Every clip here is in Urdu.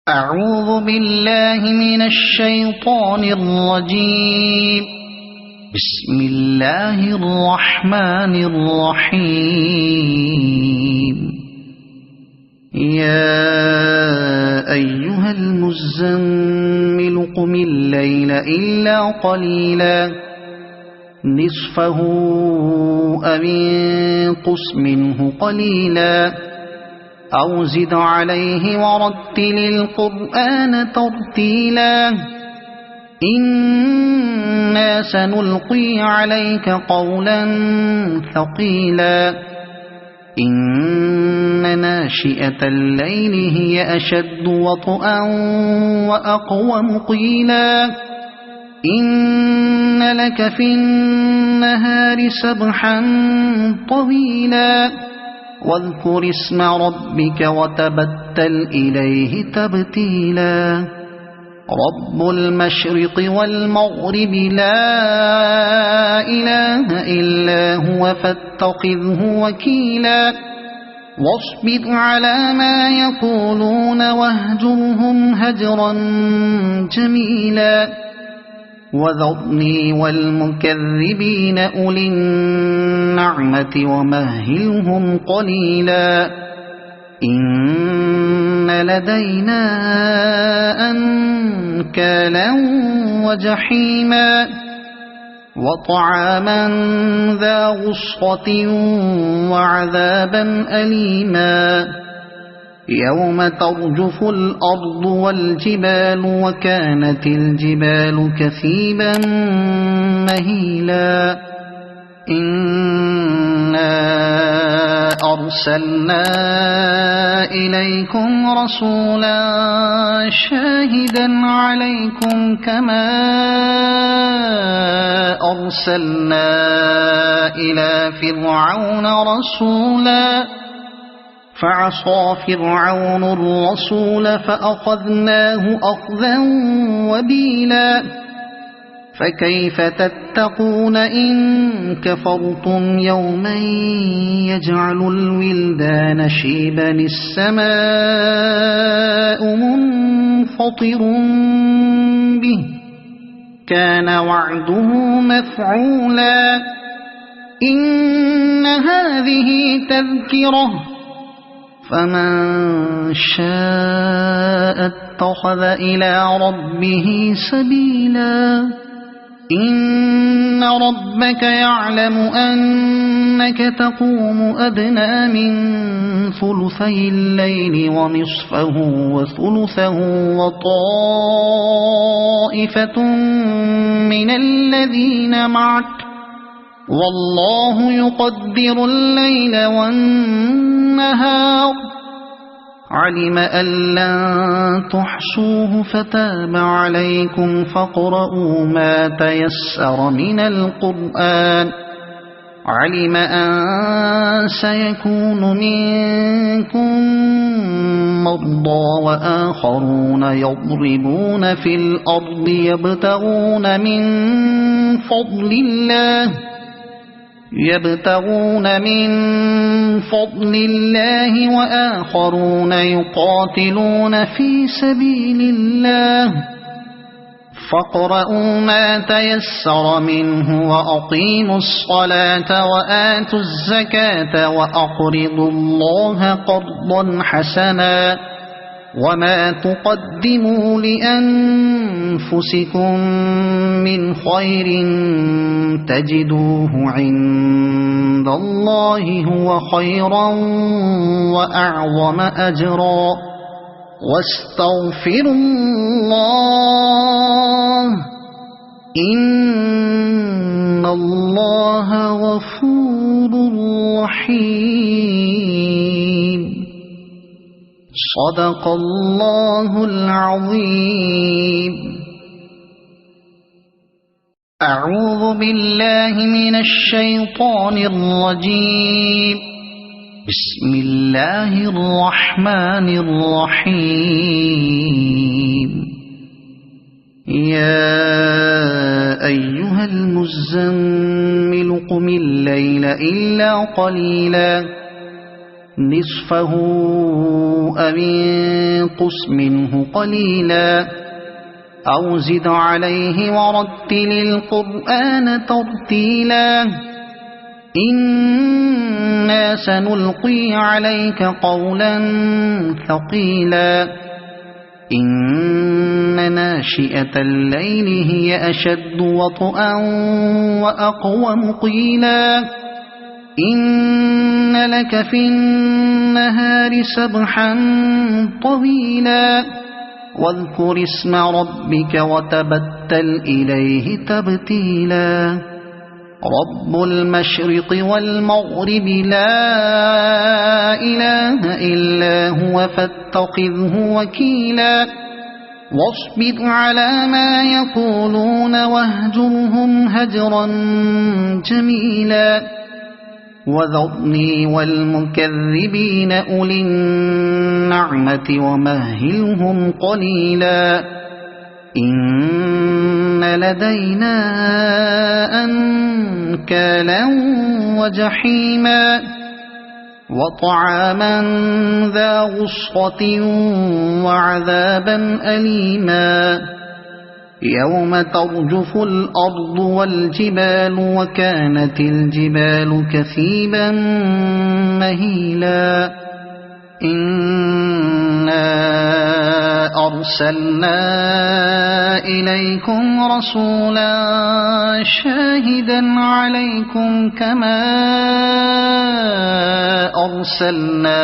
أعوذ بالله من الشيطان الرجيم. بسم الله الرحمن الرحيم. يا أيها المزمل قم الليل إلا قليلا نصفه أو انقص منه قليلا أو زد عليه ورتل القرآن ترتيلا إنا سنلقي عليك قولا ثقيلا إن ناشئة الليل هي أشد وطئا وأقوم قيلا إن لك في النهار سبحا طويلا واذكر اسم ربك وتبتل إليه تبتيلا رب المشرق والمغرب لا إله إلا هو فاتخذه وكيلا واصبر على ما يقولون واهجرهم هجرا جميلا وذرني والمكذبين أولي النعمة ومهلهم قليلا إن لدينا أنكالا وجحيما وطعاما ذا غصة وعذابا أليما يوم ترجف الأرض والجبال وكانت الجبال كثيبا مهيلا إنا أرسلنا إليكم رسولا شاهدا عليكم كما أرسلنا إلى فرعون رسولا فعصى فرعون الرسول فأخذناه أخذا وبيلا فكيف تتقون إن كفرتم يوما يجعل الولدان شيبا السماء منفطر به كان وعده مفعولا إن هذه تذكرة فمن شاء اتخذ إلى ربه سبيلا إن ربك يعلم أنك تقوم أدنى من ثلثي الليل ونصفه وثلثه وطائفة من الذين معك والله يقدر الليل والنهار علم أن لن تحصوه فتاب عليكم فاقرؤوا ما تيسر من القرآن علم أن سيكون منكم مرضى وآخرون يضربون في الأرض يبتغون من فضل الله وآخرون يقاتلون في سبيل الله فاقرؤوا ما تيسر منه وأقيموا الصلاة وآتوا الزكاة وأقرضوا الله قرضا حسنا وما تقدموا لأنفسكم من خير تجدوه عند الله هو خيرا وأعظم أجرا واستغفروا الله إن الله غفور رحيم صدق الله العظيم. أعوذ بالله من الشيطان الرجيم. بسم الله الرحمن الرحيم. يا أيها المزمل قم الليل إلا قليلا نصفه أو انقص منه قليلا أو زد عليه ورتل القرآن ترتيلا إنا سنلقي عليك قولا ثقيلا إن ناشئة الليل هي أشد وطئا وأقوم قيلا إن لك في النهار سبحا طويلا واذكر اسم ربك وتبتل إليه تبتيلا رب المشرق والمغرب لا إله إلا هو فاتخذه وكيلا واصبر على ما يقولون واهجرهم هجرا جميلا وذرني والمكذبين أولي النعمة ومهلهم قليلا إن لدينا أنكالا وجحيما وطعاما ذا غصة وعذابا أليما يوم ترجف الأرض والجبال وكانت الجبال كثيبا مهيلا إنا أرسلنا إليكم رسولا شاهدا عليكم كما أرسلنا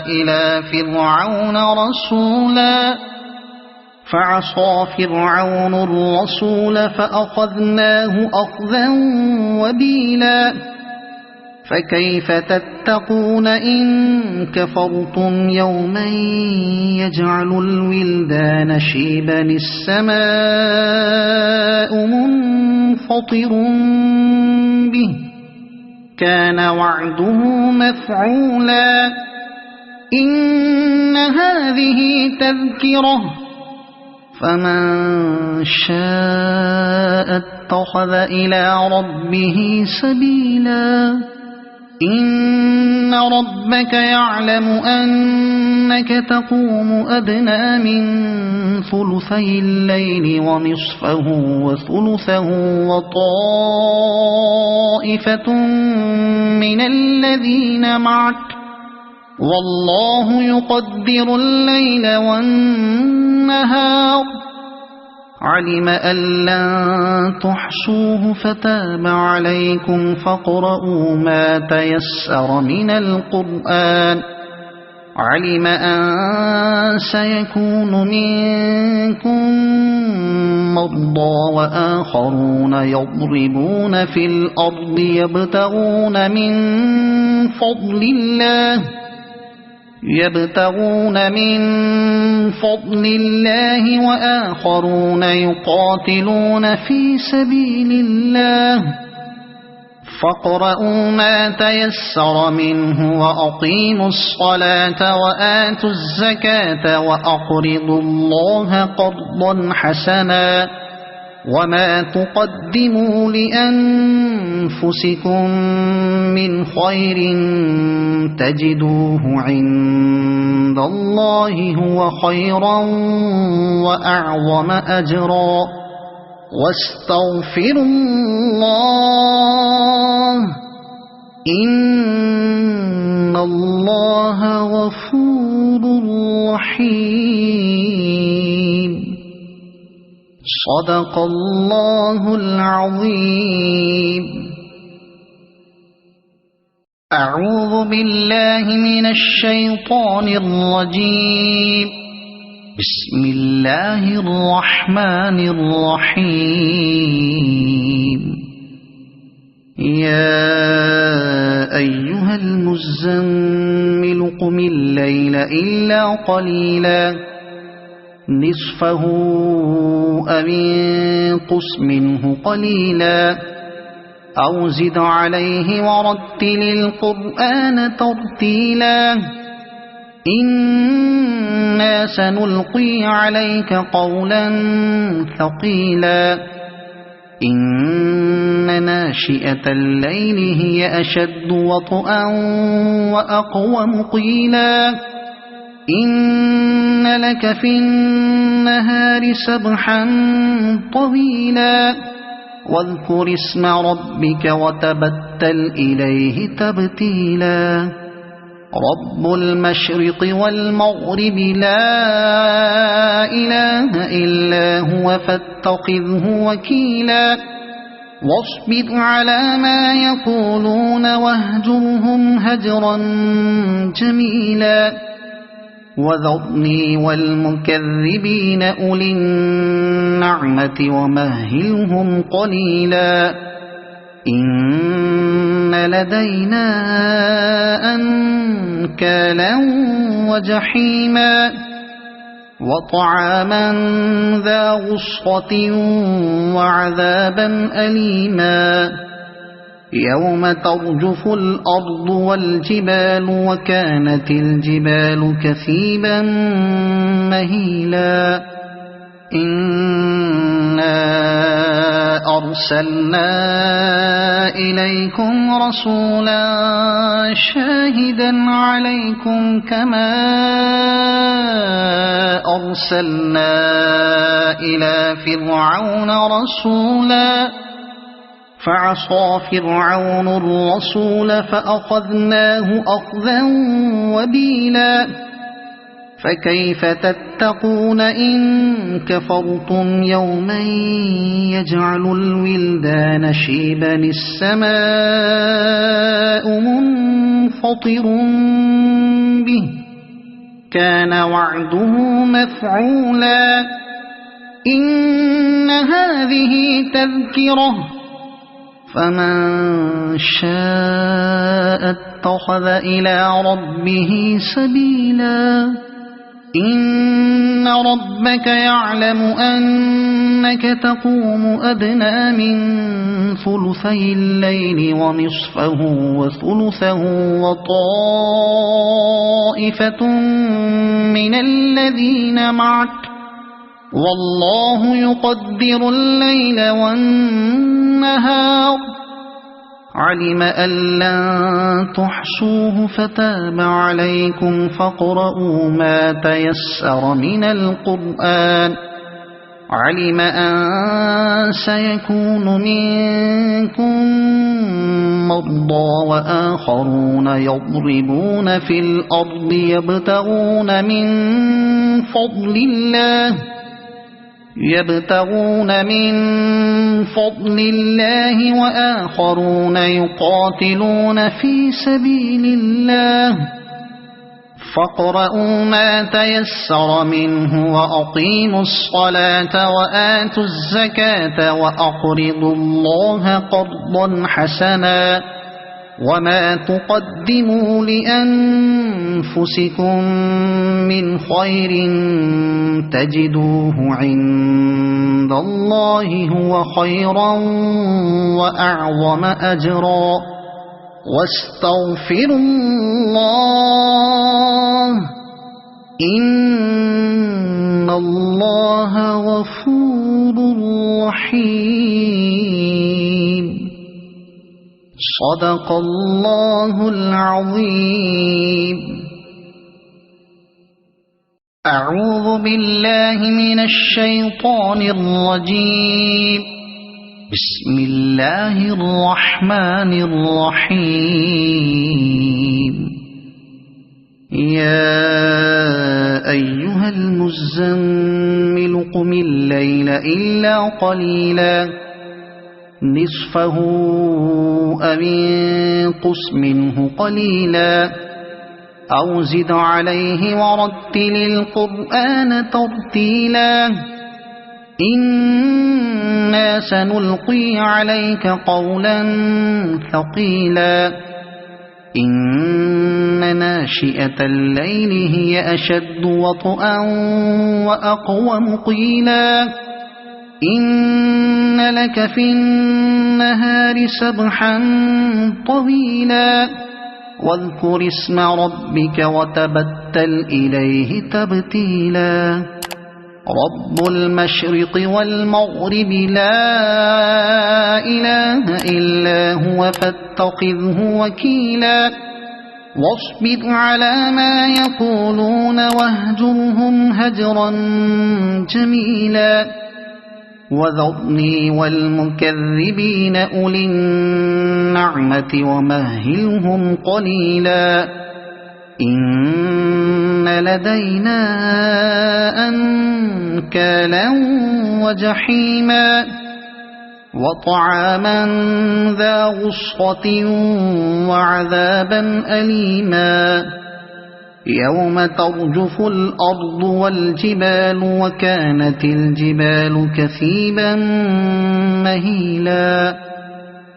إلى فرعون رسولا فعصى فرعون الرسول فأخذناه أخذا وبيلا فكيف تتقون إن كفرتم يوما يجعل الولدان شيبا السماء منفطر به كان وعده مفعولا إن هذه تذكرة فمن شاء اتخذ إلى ربه سبيلا إن ربك يعلم أنك تقوم أدنى من ثلثي الليل ونصفه وثلثه وطائفة من الذين معك والله يقدر الليل والنهار علم أن لن تحصوه فتاب عليكم فاقرؤوا ما تيسر من القرآن علم أن سيكون منكم مرضى وآخرون يضربون في الأرض يبتغون من فضل الله وآخرون يقاتلون في سبيل الله فاقرؤوا ما تيسر منه وأقيموا الصلاة وآتوا الزكاة وأقرضوا الله قرضا حسنا وما تقدموا لأنفسكم من خير تجدوه عند الله هو خيرا وأعظم أجرا واستغفروا الله إن الله غفور رحيم صدق الله العظيم. أعوذ بالله من الشيطان الرجيم. بسم الله الرحمن الرحيم. يا أيها المزمل قم الليل إلا قليلا نصفه أو انقص منه قليلا أو زد عليه ورتل القرآن ترتيلا إنا سنلقي عليك قولا ثقيلا إن ناشئة الليل هي أشد وطئا وأقوم قيلا إن لك في النهار سبحا طويلا واذكر اسم ربك وتبتل إليه تبتيلا رب المشرق والمغرب لا إله إلا هو فاتخذه وكيلا واصبر على ما يقولون واهجرهم هجرا جميلا وذرني والمكذبين أولي النعمة ومهلهم قليلا إن لدينا أنكالا وجحيما وطعاما ذا غصة وعذابا أليما يوم ترجف الأرض والجبال وكانت الجبال كثيبا مهيلا إنا أرسلنا إليكم رسولا شاهدا عليكم كما أرسلنا إلى فرعون رسولا فعصى فرعون الرسول فأخذناه أخذا وبيلا فكيف تتقون إن كفرتم يوما يجعل الولدان شيبا السماء منفطر به كان وعده مفعولا إن هذه تذكرة فمن شاء اتخذ إلى ربه سبيلا إن ربك يعلم أنك تقوم أدنى من ثلثي الليل ونصفه وثلثه وطائفة من الذين معك والله يقدر الليل والنهار علم أن لن تحصوه فتاب عليكم فاقرؤوا ما تيسر من القرآن علم أن سيكون منكم مرضى وآخرون يضربون في الأرض يبتغون من فضل الله وآخرون يقاتلون في سبيل الله فاقرؤوا ما تيسر منه وأقيموا الصلاة وآتوا الزكاة وأقرضوا الله قرضا حسنا وما تقدموا لأنفسكم من خير تجدوه عند الله هو خيرا وأعظم أجرا واستغفروا الله إن الله غفور رحيم صدق الله العظيم. أعوذ بالله من الشيطان الرجيم. بسم الله الرحمن الرحيم. يا أيها المزمل قم الليل إلا قليلا نصفه أو انقص منه قليلا أو زد عليه ورتل القرآن ترتيلا إنا سنلقي عليك قولا ثقيلا إن ناشئة الليل هي أشد وطئا وأقوم قيلا إن لك في النهار سبحا طويلا واذكر اسم ربك وتبتل إليه تبتيلا رب المشرق والمغرب لا إله إلا هو فاتخذه وكيلا واصبر على ما يقولون واهجرهم هجرا جميلا وذرني والمكذبين أولي النعمة ومهلهم قليلا إن لدينا أنكالا وجحيما وطعاما ذا غصة وعذابا أليما يوم ترجف الأرض والجبال وكانت الجبال كثيبا مهيلا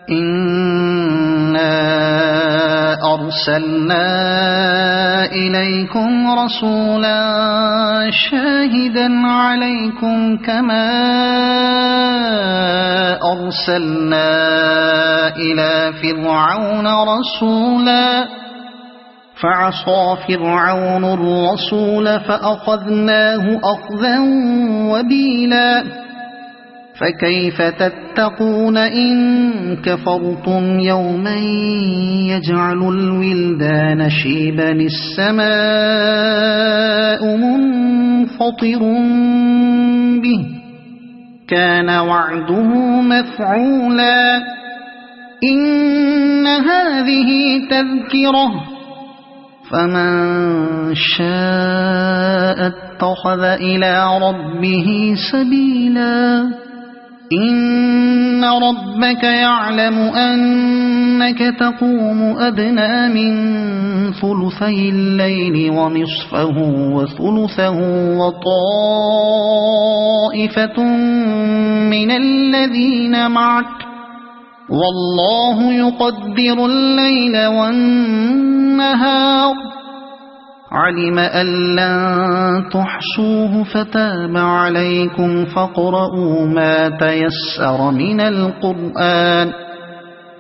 إنا أرسلنا إليكم رسولا شاهدا عليكم كما أرسلنا إلى فرعون رسولا فعصى فرعون الرسول فأخذناه أخذا وبيلا فكيف تتقون إن كفرتم يوما يجعل الولدان شيبا السماء منفطر به كان وعده مفعولا إن هذه تذكرة فمن شاء اتخذ إلى ربه سبيلا إن ربك يعلم أنك تقوم أدنى من ثلثي الليل ونصفه وثلثه وطائفة من الذين معك والله يقدر الليل والنهار علم أن لن تحصوه فتاب عليكم فاقرؤوا ما تيسر من القرآن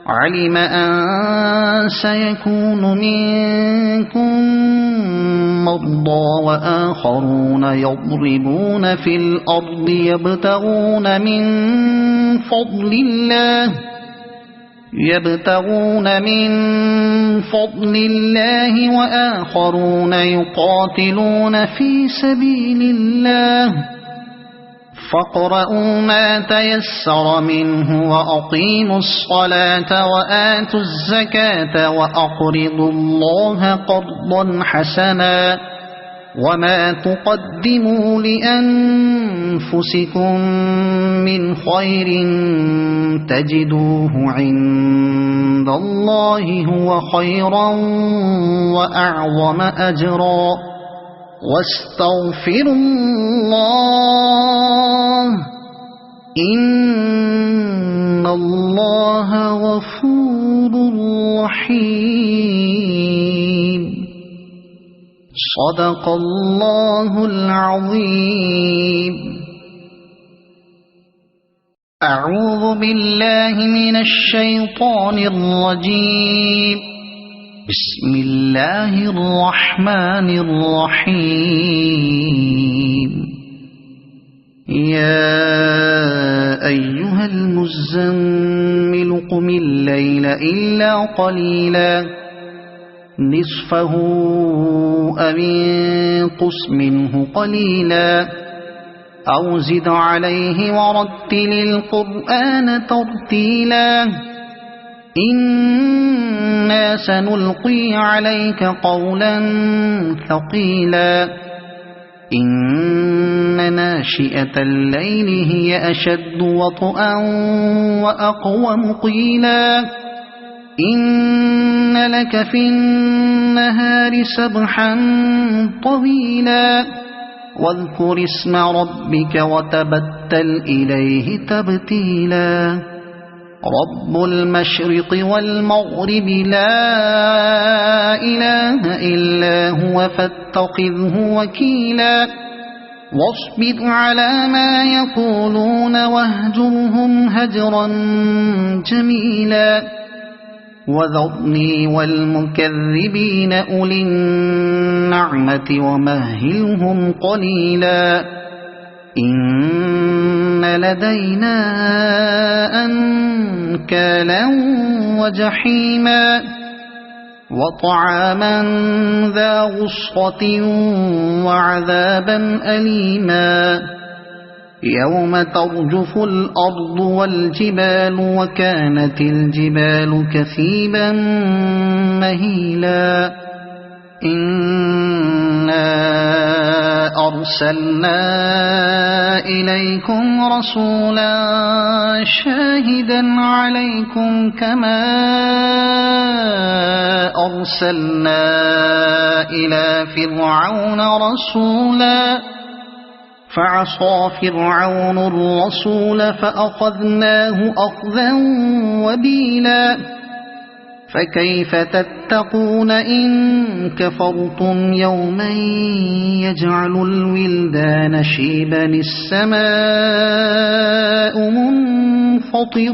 علم أن سيكون منكم مرضى وآخرون يضربون في الأرض يبتغون من فضل الله وآخرون يقاتلون في سبيل الله فاقرؤوا ما تيسر منه وأقيموا الصلاة وآتوا الزكاة وأقرضوا الله قرضا حسنا وما تقدموا لأنفسكم من خير تجدوه عند الله هو خيرا وأعظم أجرا واستغفروا الله إن الله غفور رحيم صدق الله العظيم. أعوذ بالله من الشيطان الرجيم. بسم الله الرحمن الرحيم. يا أيها المزمل قم الليل إلا قليلا نصفه أو انقص منه قليلا أو زد عليه ورتل القرآن ترتيلا إنا سنلقي عليك قولا ثقيلا إن ناشئة الليل هي أشد وطئا وأقوم قيلا إن لك في النهار سبحا طويلا واذكر اسم ربك وتبتل إليه تبتيلا رب المشرق والمغرب لا إله إلا هو فاتخذه وكيلا واصبر على ما يقولون واهجرهم هجرا جميلا وذرني والمكذبين أولي النعمة ومهلهم قليلا إن لدينا أنكالا وجحيما وطعاما ذا غصة وعذابا أليما يوم ترجف الأرض والجبال وكانت الجبال كثيبا مهيلا إنا أرسلنا إليكم رسولا شاهدا عليكم كما أرسلنا إلى فرعون رسولا فعصى فرعون الرسول فأخذناه أخذا وبيلا فكيف تتقون إن كفرتم يوما يجعل الولدان شيبا السماء منفطر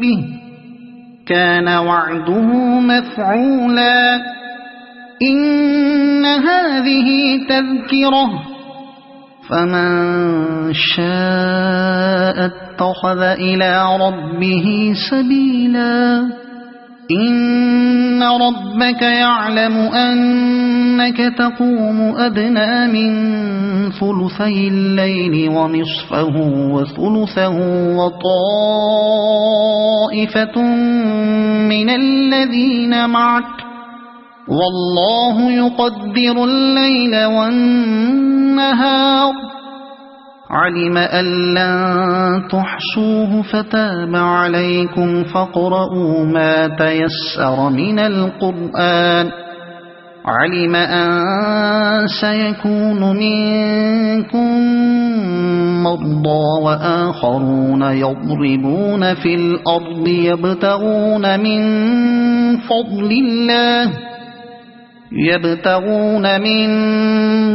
به كان وعده مفعولا إن هذه تذكرة فمن شاء اتخذ إلى ربه سبيلا إن ربك يعلم أنك تقوم أدنى من ثلثي الليل ونصفه وثلثه وطائفة من الذين معك والله يقدر الليل والنهار علم أن لن تحصوه فتاب عليكم فاقرؤوا ما تيسر من القرآن علم أن سيكون منكم مرضى وآخرون يضربون في الأرض يبتغون من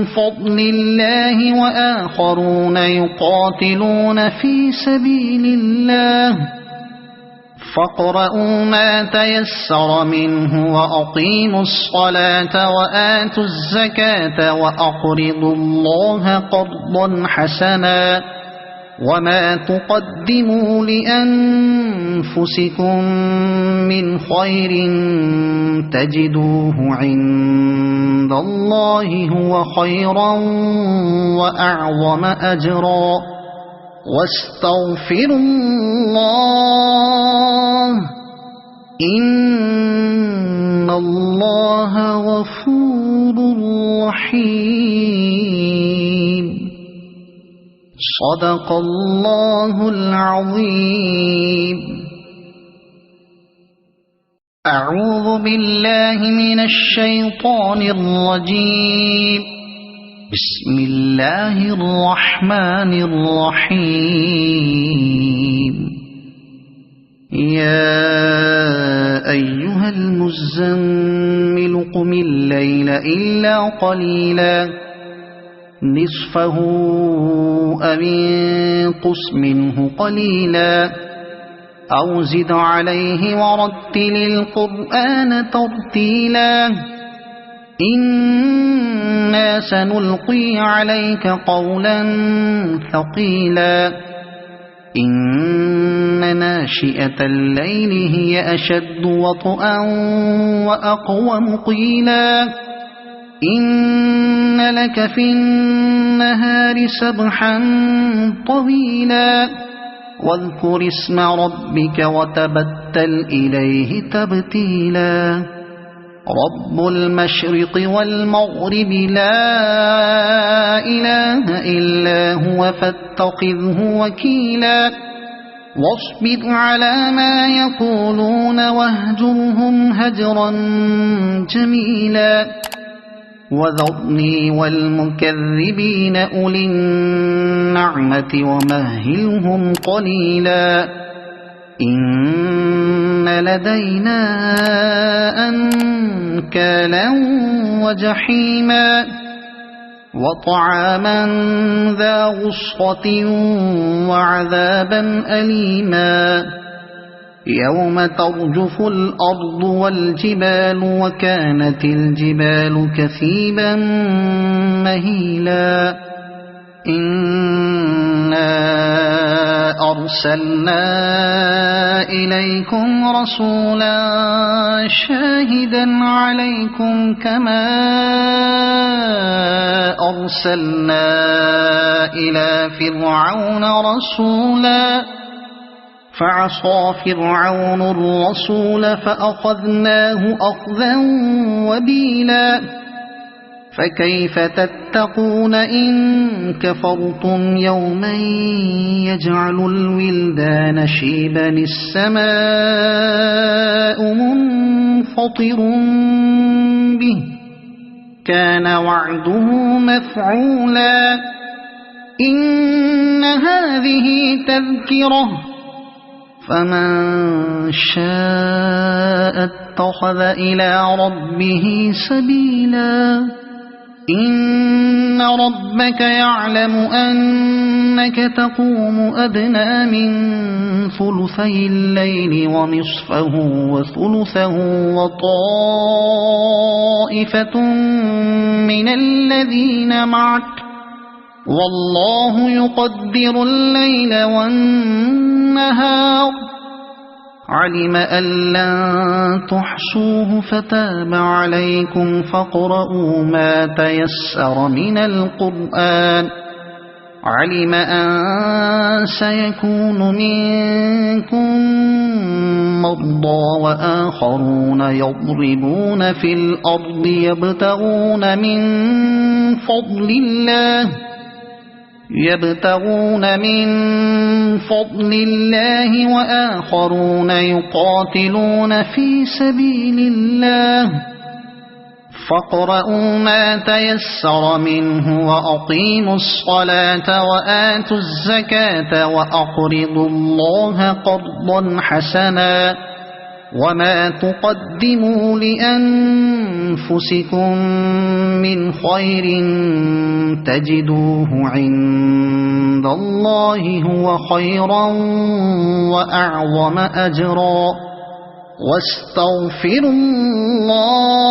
فضل الله وآخرون يقاتلون في سبيل الله فاقرؤوا ما تيسر منه وأقيموا الصلاة وآتوا الزكاة وأقرضوا الله قرضا حسنا وما تقدموا لأنفسكم من خير تجدوه عند الله هو خيرا وأعظم أجرا واستغفروا الله إن الله غفور رحيم صدق الله العظيم. أعوذ بالله من الشيطان الرجيم. بسم الله الرحمن الرحيم. يا أيها المزمل قم الليل إلا قليلا نصفه أو انقص منه قليلا أو زد عليه ورتل القرآن ترتيلا إنا سنلقي عليك قولا ثقيلا إن ناشئة الليل هي أشد وطئا وأقوم قيلا إن لك في النهار سبحا طويلا واذكر اسم ربك وتبتل إليه تبتيلا رب المشرق والمغرب لا إله إلا هو فاتخذه وكيلا واصبر على ما يقولون واهجرهم هجرا جميلا وذرني والمكذبين أولي النعمة ومهلهم قليلا إن لدينا أنكالا وجحيما وطعاما ذا غصة وعذابا أليما يوم ترجف الأرض والجبال وكانت الجبال كثيبا مهيلا إنا أرسلنا إليكم رسولا شاهدا عليكم كما أرسلنا إلى فرعون رسولا فعصى فرعون الرسول فأخذناه أخذا وبيلا فكيف تتقون إن كفرتم يوما يجعل الولدان شيبا السماء منفطر به كان وعده مفعولا إن هذه تذكرة فمن شاء اتخذ إلى ربه سبيلا إن ربك يعلم أنك تقوم أدنى من ثلثي الليل ونصفه وثلثه وطائفة من الذين معك والله يقدر الليل والنهار علم أن لن تحصوه فتاب عليكم فاقرؤوا ما تيسر من القرآن علم أن سيكون منكم مرضى وآخرون يضربون في الأرض يبتغون من فضل الله وآخرون يقاتلون في سبيل الله فاقرؤوا ما تيسر منه وأقيموا الصلاة وآتوا الزكاة وأقرضوا الله قرضا حسنا وما تقدموا لأنفسكم من خير تجدوه عند الله هو خيرا وأعظم أجرا واستغفروا الله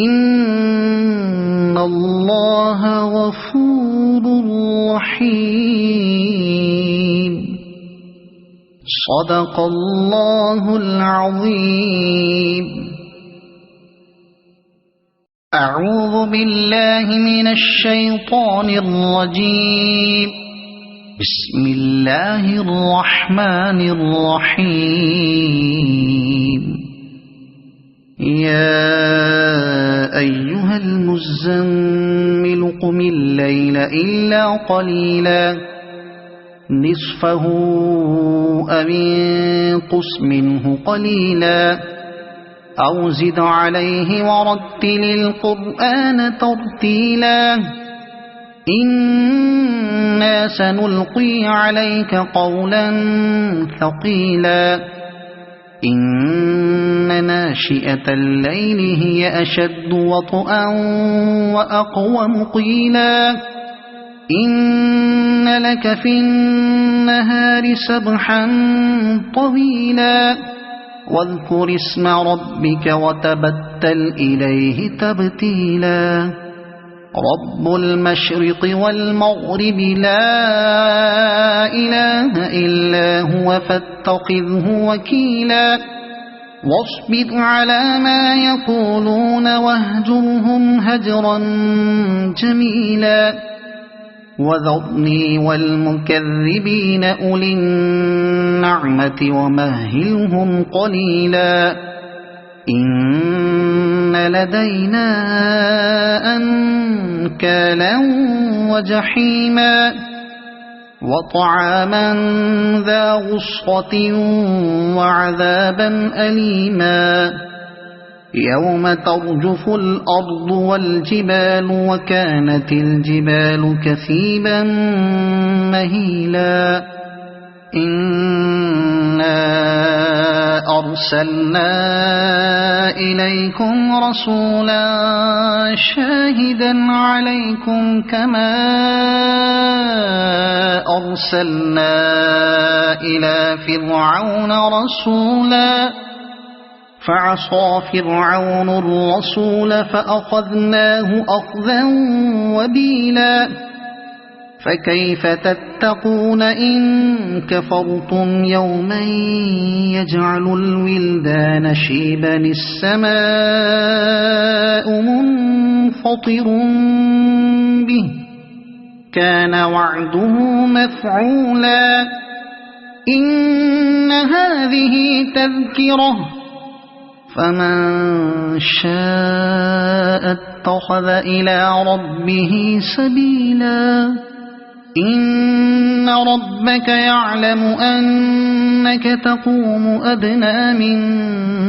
إن الله غفور رحيم صدق الله العظيم. أعوذ بالله من الشيطان الرجيم. بسم الله الرحمن الرحيم. يا أيها المزمل قم الليل إلا قليلا نصفه أو انقص منه قليلا أو زد عليه ورتل القرآن ترتيلا إنا سنلقي عليك قولا ثقيلا إن ناشئة الليل هي أشد وطئا وأقوم قيلا إن لك في النهار سبحا طويلا واذكر اسم ربك وتبتل إليه تبتيلا رب المشرق والمغرب لا إله إلا هو فاتخذه وكيلا واصبر على ما يقولون واهجرهم هجرا جميلا وذرني والمكذبين أولي النعمة ومهلهم قليلا إن لدينا أنكالا وجحيما وطعاما ذا غصة وعذابا أليما يوم ترجف الأرض والجبال وكانت الجبال كثيبا مهيلا إنا أرسلنا إليكم رسولا شاهدا عليكم كما أرسلنا إلى فرعون رسولا فعصى فرعون الرسول فأخذناه أخذا وبيلا فكيف تتقون إن كفرتم يوما يجعل الولدان شيبا السماء منفطر به كان وعده مفعولا إن هذه تذكرة فمن شاء اتخذ إلى ربه سبيلا إن ربك يعلم أنك تقوم أدنى من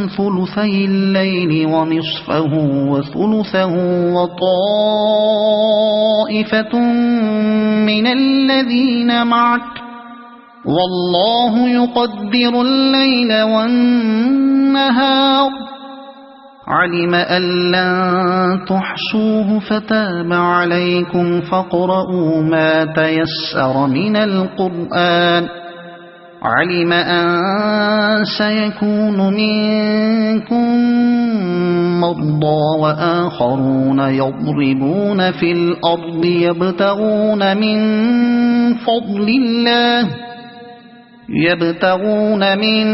ثلثي الليل ونصفه وثلثه وطائفة من الذين معك والله يقدر الليل والنهار علم أن لن تحصوه فتاب عليكم فاقرؤوا ما تيسر من القرآن علم أن سيكون منكم مرضى وآخرون يضربون في الأرض يبتغون من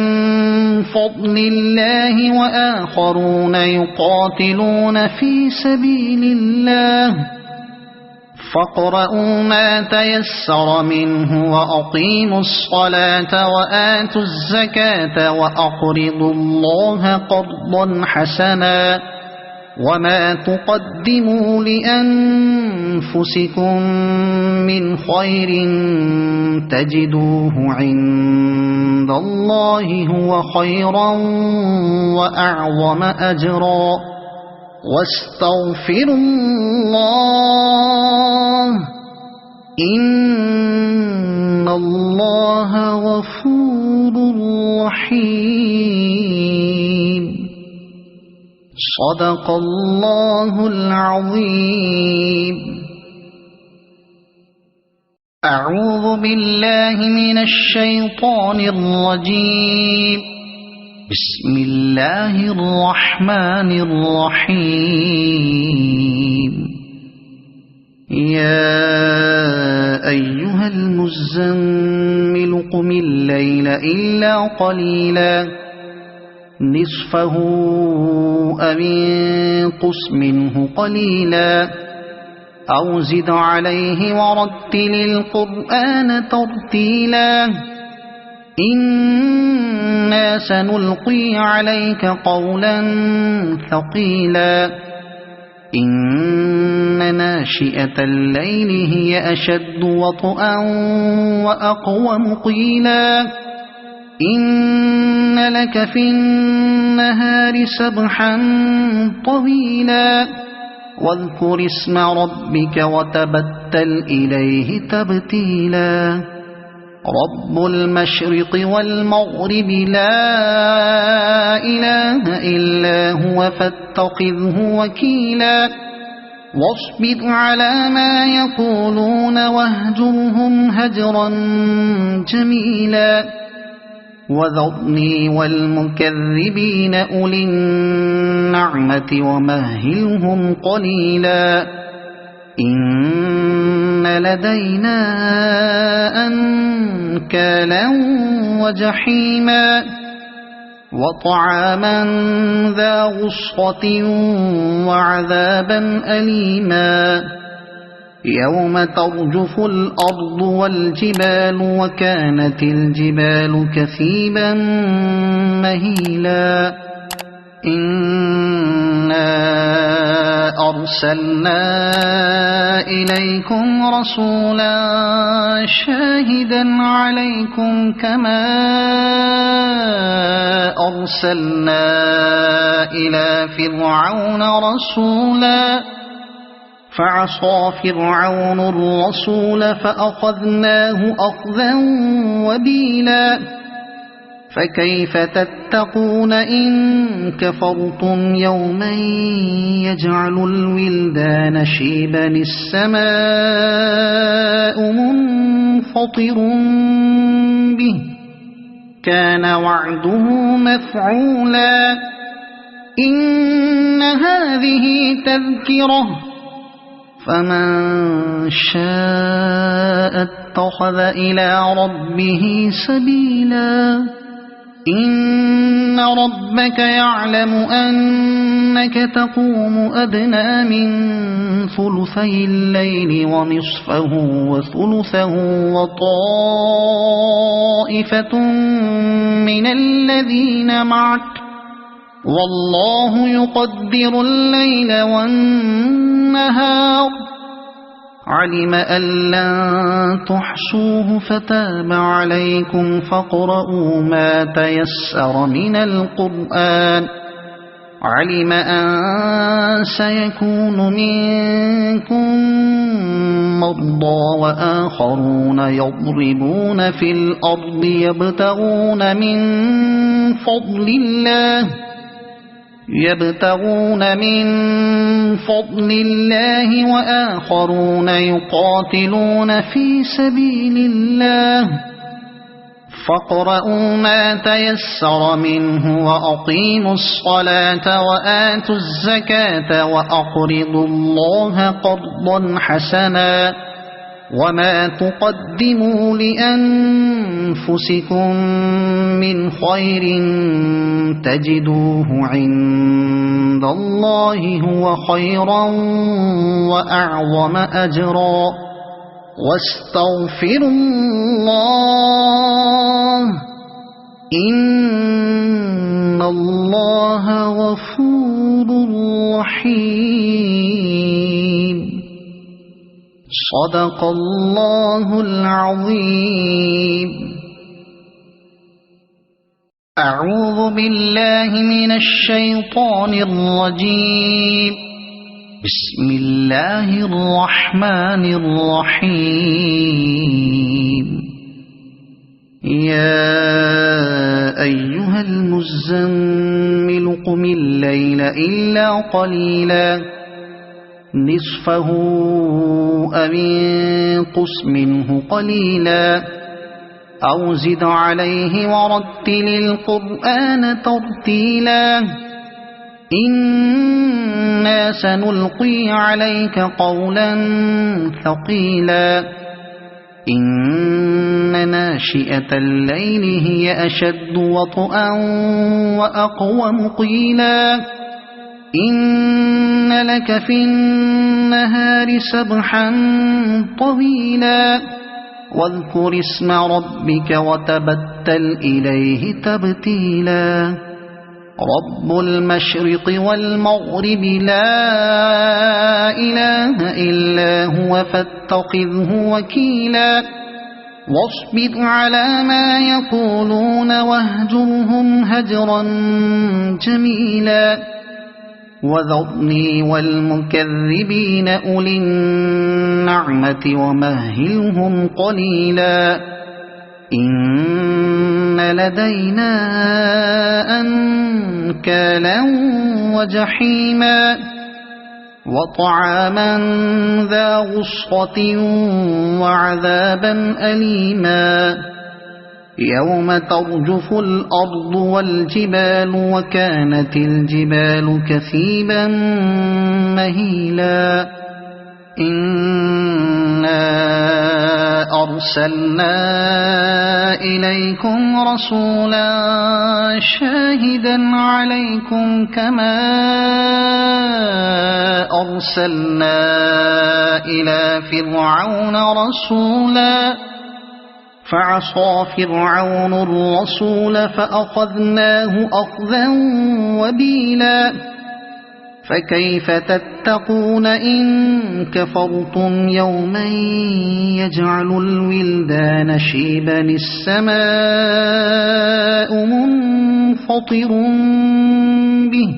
فضل الله وآخرون يقاتلون في سبيل الله فاقرؤوا ما تيسر منه وأقيموا الصلاة وآتوا الزكاة وأقرضوا الله قرضا حسنا وما تقدموا لأنفسكم من خير تجدوه عند الله هو خيرا وأعظم أجرا واستغفروا الله إن الله غفور رحيم صدق الله العظيم. أعوذ بالله من الشيطان الرجيم. بسم الله الرحمن الرحيم. يا أيها المزمل قم الليل إلا قليلا نصفه أو انقص منه قليلا أو زد عليه ورتل القرآن ترتيلا إنا سنلقي عليك قولا ثقيلا إن ناشئة الليل هي أشد وطئا وأقوم قيلا إن لك في النهار سبحا طويلا واذكر اسم ربك وتبتل إليه تبتيلا رب المشرق والمغرب لا إله إلا هو فاتخذه وكيلا واصبر على ما يقولون واهجرهم هجرا جميلا وذرني والمكذبين أولي النعمة ومهلهم قليلا إن لدينا أنكالا وجحيما وطعاما ذا غصة وعذابا أليما يوم ترجف الأرض والجبال وكانت الجبال كثيبا مهيلا إنا أرسلنا إليكم رسولا شاهدا عليكم كما أرسلنا إلى فرعون رسولا فعصى فرعون الرسول فأخذناه أخذا وبيلا فكيف تتقون إن كفرتم يوما يجعل الولدان شيبا السماء منفطر به كان وعده مفعولا إن هذه تذكرة فمن شاء اتخذ إلى ربه سبيلا إن ربك يعلم أنك تقوم أدنى من ثلثي الليل ونصفه وثلثه وطائفة من الذين معك والله يقدر الليل والنهار علم أن لن تحصوه فتاب عليكم فاقرؤوا ما تيسر من القرآن علم أن سيكون منكم مرضى وآخرون يضربون في الأرض يبتغون من فضل الله وآخرون يقاتلون في سبيل الله فاقرؤوا ما تيسر منه وأقيموا الصلاة وآتوا الزكاة وأقرضوا الله قرضا حسنا وما تقدموا لأنفسكم من خير تجدوه عند الله هو خيرا وأعظم أجرا واستغفروا الله إن الله غفور رحيم صدق الله العظيم. أعوذ بالله من الشيطان الرجيم. بسم الله الرحمن الرحيم. يا أيها المزمل قم الليل إلا قليلا نصفه أو انقص منه قليلا أو زد عليه ورتل القرآن ترتيلا إنا سنلقي عليك قولا ثقيلا إن ناشئة الليل هي أشد وطئا وأقوم قيلا إن لك في النهار سبحا طويلا واذكر اسم ربك وتبتل إليه تبتيلا رب المشرق والمغرب لا إله إلا هو فاتخذه وكيلا واصبر على ما يقولون واهجرهم هجرا جميلا وذرني والمكذبين أولي النعمة ومهلهم قليلا إن لدينا أنكالا وجحيما وطعاما ذا غصة وعذابا أليما يوم ترجف الأرض والجبال وكانت الجبال كثيبا مهيلا إنا أرسلنا إليكم رسولا شاهدا عليكم كما أرسلنا إلى فرعون رسولا فعصى فرعون الرسول فأخذناه أخذا وبيلا فكيف تتقون إن كفرتم يوما يجعل الولدان شيبا السماء منفطر به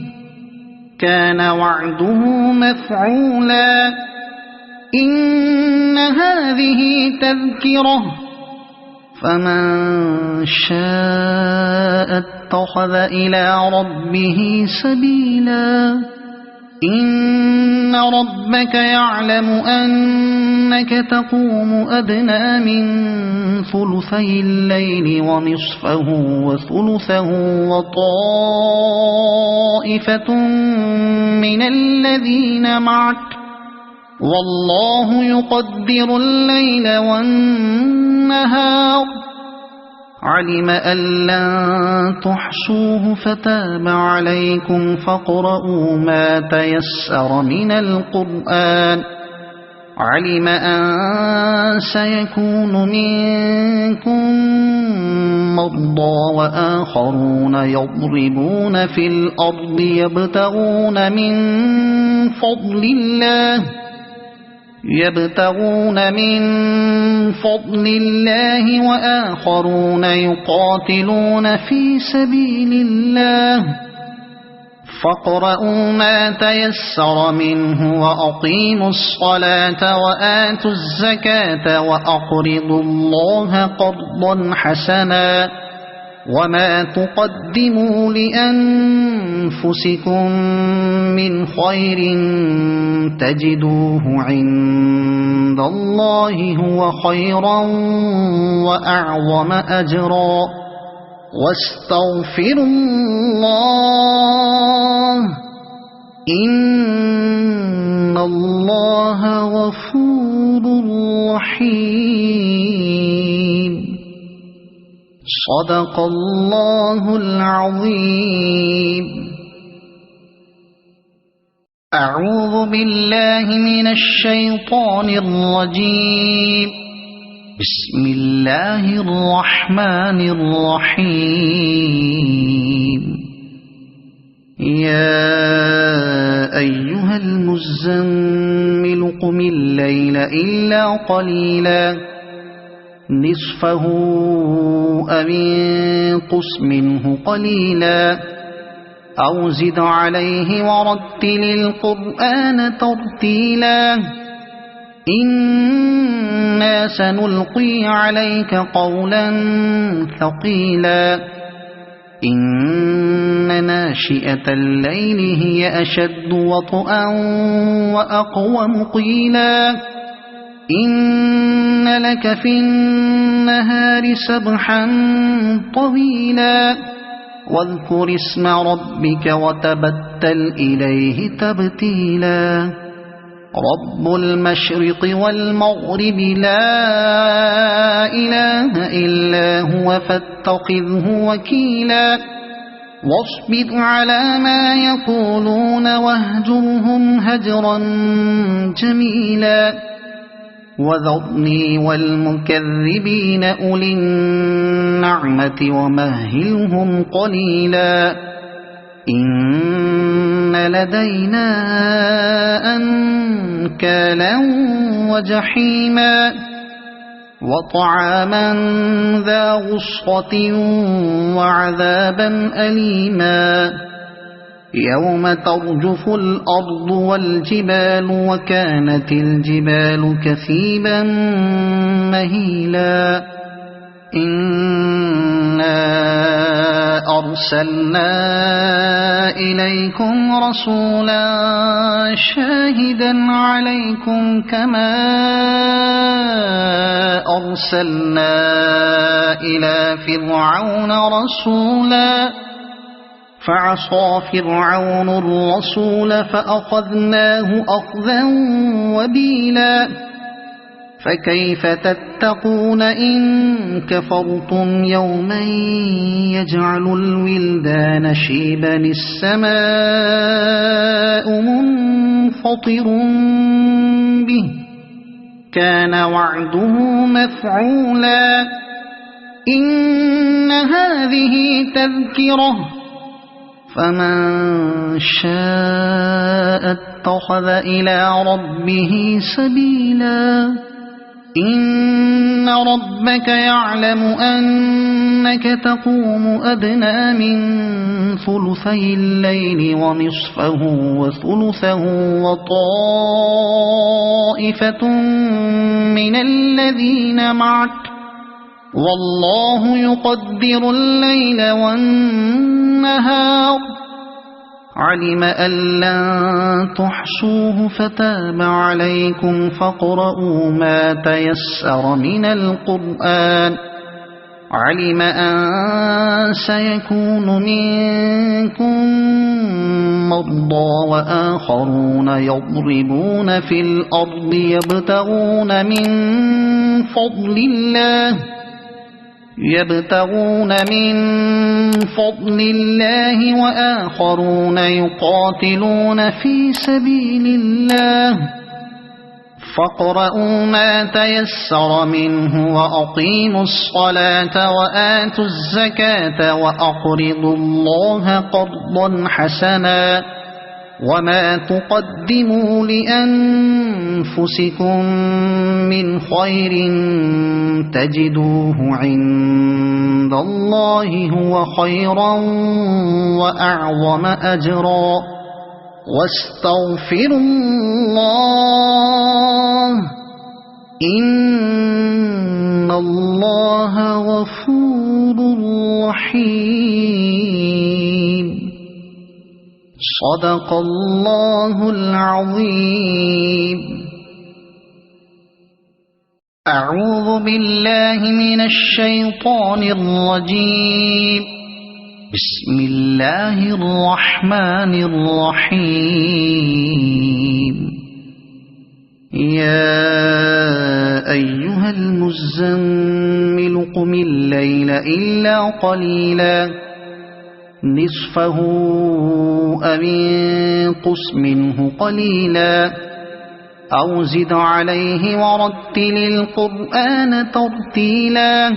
كان وعده مفعولا إن هذه تذكرة فمن شاء اتخذ إلى ربه سبيلا إن ربك يعلم أنك أنك تقوم أدنى من ثلثي الليل ونصفه وثلثه وطائفة من الذين معك والله يقدر الليل والنهار علم أن لن تحصوه فتاب عليكم فاقرؤوا ما تيسر من القرآن علم أن سيكون منكم مرضى وآخرون يضربون في الأرض يبتغون من فضل الله وآخرون يقاتلون في سبيل الله فاقرؤوا ما تيسر منه وأقيموا الصلاة وآتوا الزكاة وأقرضوا الله قرضا حسنا وما تقدموا لأنفسكم من خير تجدوه عند الله هو خيرا وأعظم أجرا واستغفروا الله إن الله غفور رحيم صدق الله العظيم. أعوذ بالله من الشيطان الرجيم. بسم الله الرحمن الرحيم. يا أيها المزمل قم الليل إلا قليلا نصفه أو انقص منه قليلا أو زد عليه ورتل القرآن ترتيلا إنا سنلقي عليك قولا ثقيلا إن ناشئة الليل هي أشد وطئا وأقوم قيلا إن لك في النهار سبحا طويلا واذكر اسم ربك وتبتل إليه تبتيلا رب المشرق والمغرب لا إله إلا هو فاتخذه وكيلا واصبر على ما يقولون واهجرهم هجرا جميلا وذرني والمكذبين أولي النعمة ومهلهم قليلا إن لدينا أنكالا وجحيما وطعاما ذا غصة وعذابا أليما يوم ترجف الأرض والجبال وكانت الجبال كثيبا مهيلا إنا أرسلنا إليكم رسولا شاهدا عليكم كما أرسلنا إلى فرعون رسولا فعصى فرعون الرسول فأخذناه أخذا وبيلا فكيف تتقون إن كفرتم يوما يجعل الولدان شيبا السماء منفطر به كان وعده مفعولا إن هذه تذكرة فمن شاء اتخذ إلى ربه سبيلا إن ربك يعلم أنك تقوم أدنى من ثلثي الليل ونصفه وثلثه وطائفة من الذين معك والله يقدر الليل والنهار علم أن لن تحصوه فتاب عليكم فاقرؤوا ما تيسر من القرآن. علم أن سيكون منكم مرضى وآخرون يضربون في الأرض يبتغون من فضل الله وآخرون يقاتلون في سبيل الله. فاقرؤوا ما تيسر منه وأقيموا الصلاة وآتوا الزكاة وأقرضوا الله قرضا حسنا وما تقدموا لأنفسكم من خير تجدوه عند الله هو خيرا وأعظم أجرا واستغفروا الله إن الله غفور رحيم. صدق الله العظيم. أعوذ بالله من الشيطان الرجيم. بسم الله الرحمن الرحيم. يا أيها المزمل قم الليل إلا قليلا نصفه أو انقص منه قليلا أو زد عليه ورتل القرآن ترتيلا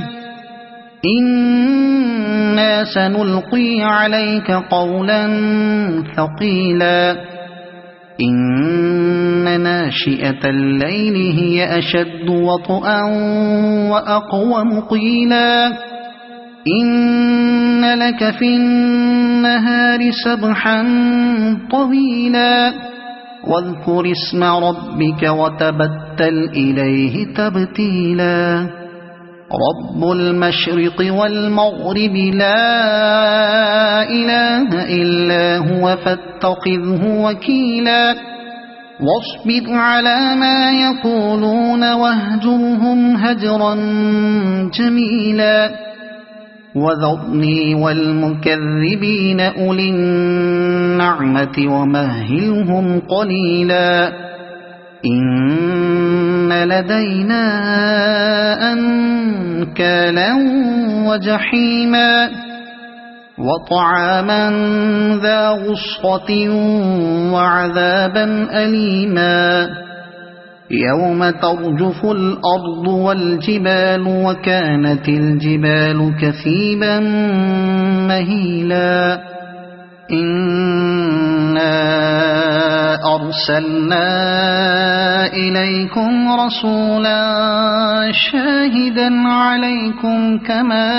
إنا سنلقي عليك قولا ثقيلا إن ناشئة الليل هي أشد وطئا وأقوم قيلا إن لك في النهار سبحا طويلا واذكر اسم ربك وتبتل إليه تبتيلا رب المشرق والمغرب لا إله إلا هو فاتخذه وكيلا واصبر على ما يقولون واهجرهم هجرا جميلا وذرني والمكذبين أولي النعمة ومهلهم قليلا إن لدينا أنكالا وجحيما وطعاما ذا غصة وعذابا أليما يوم ترجف الأرض والجبال وكانت الجبال كثيبا مهيلا إنا أرسلنا إليكم رسولا شاهدا عليكم كما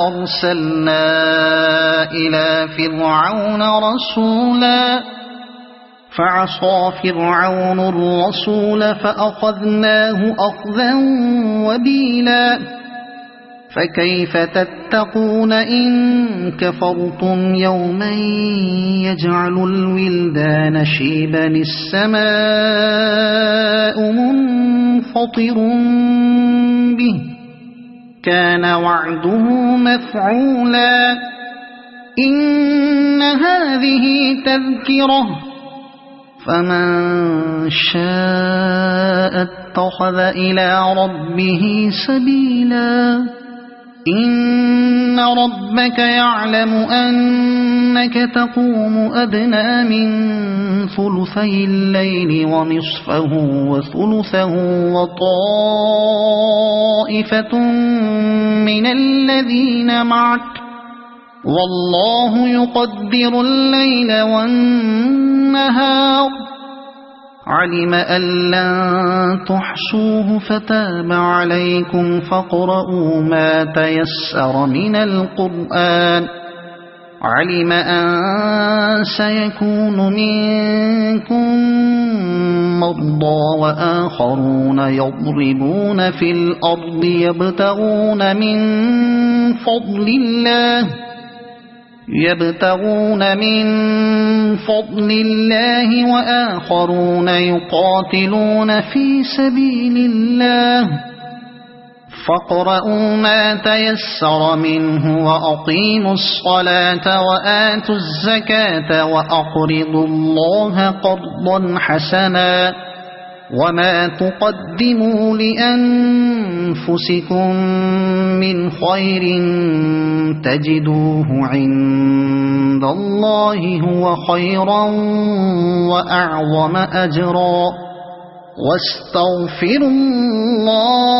أرسلنا إلى فرعون رسولا فعصى فرعون الرسول فأخذناه أخذا وبيلا فكيف تتقون إن كفرتم يوما يجعل الولدان شيبا السماء منفطر به كان وعده مفعولا إن هذه تذكرة فمن شاء اتخذ إلى ربه سبيلا إن ربك يعلم أنك تقوم أدنى من ثلثي الليل ونصفه وثلثه وطائفة من الذين معك والله يقدر الليل والنهار علم أن لن تحصوه فتاب عليكم فاقرؤوا ما تيسر من القرآن علم أن سيكون منكم مرضى وآخرون يضربون في الأرض يبتغون من فضل الله يبتغون من فضل الله وآخرون يقاتلون في سبيل الله فاقرؤوا ما تيسر منه وأقيموا الصلاة وآتوا الزكاة وأقرضوا الله قرضا حسنا وما تقدموا لأنفسكم من خير تجدوه عند الله هو خيرا وأعظم أجرا واستغفروا الله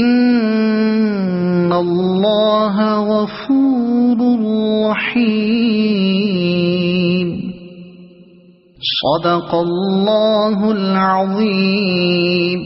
إن الله غفور رحيم صدق الله العظيم.